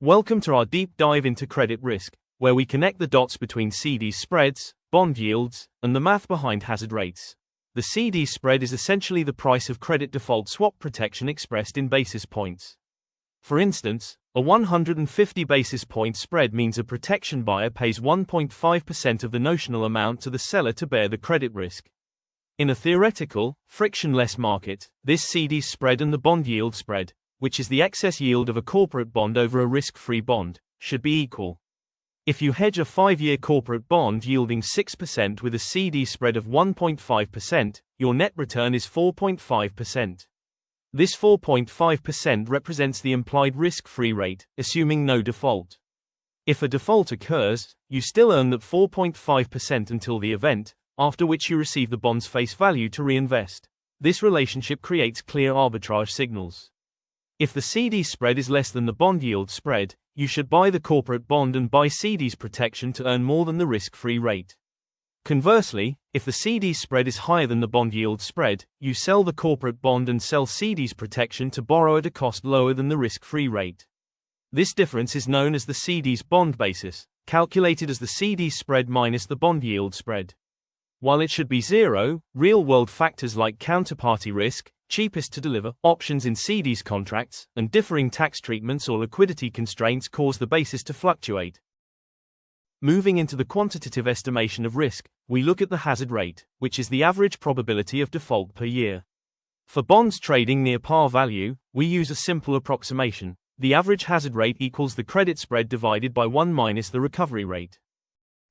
Welcome to our deep dive into credit risk, where we connect the dots between CD spreads, bond yields, and the math behind hazard rates. The CD spread is essentially the price of credit default swap protection expressed in basis points. For instance, a 150 basis point spread means a protection buyer pays 1.5% of the notional amount to the seller to bear the credit risk. In a theoretical, frictionless market, this CD spread and the bond yield spread, which is the excess yield of a corporate bond over a risk-free bond, should be equal. If you hedge a 5-year corporate bond yielding 6% with a CD spread of 1.5%, your net return is 4.5%. This 4.5% represents the implied risk-free rate, assuming no default. If a default occurs, you still earn that 4.5% until the event, after which you receive the bond's face value to reinvest. This relationship creates clear arbitrage signals. If the CD spread is less than the bond yield spread, you should buy the corporate bond and buy CD's protection to earn more than the risk-free rate. Conversely, if the CD spread is higher than the bond yield spread, you sell the corporate bond and sell CD's protection to borrow at a cost lower than the risk-free rate. This difference is known as the CD's bond basis, calculated as the CD spread minus the bond yield spread. While it should be zero, real-world factors like counterparty risk, cheapest to deliver options in CD's contracts, and differing tax treatments or liquidity constraints cause the basis to fluctuate. Moving into the quantitative estimation of risk, we look at the hazard rate, which is the average probability of default per year. For bonds trading near par value, we use a simple approximation. The average hazard rate equals the credit spread divided by 1 minus the recovery rate.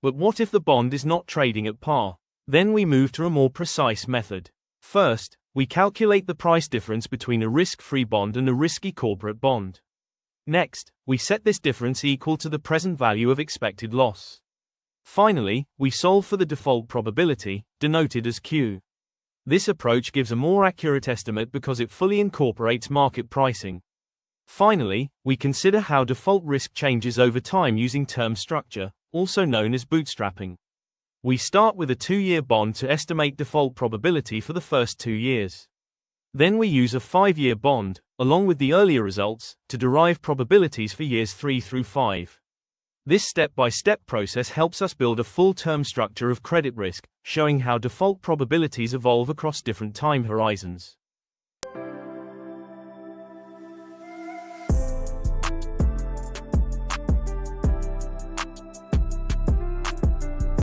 But what if the bond is not trading at par? Then we move to a more precise method. First, we calculate the price difference between a risk-free bond and a risky corporate bond. Next, we set this difference equal to the present value of expected loss. Finally, we solve for the default probability, denoted as Q. This approach gives a more accurate estimate because it fully incorporates market pricing. Finally, we consider how default risk changes over time using term structure, also known as bootstrapping. We start with a 2-year bond to estimate default probability for the first 2 years. Then we use a 5-year bond, along with the earlier results, to derive probabilities for years 3 through 5. This step-by-step process helps us build a full term structure of credit risk, showing how default probabilities evolve across different time horizons.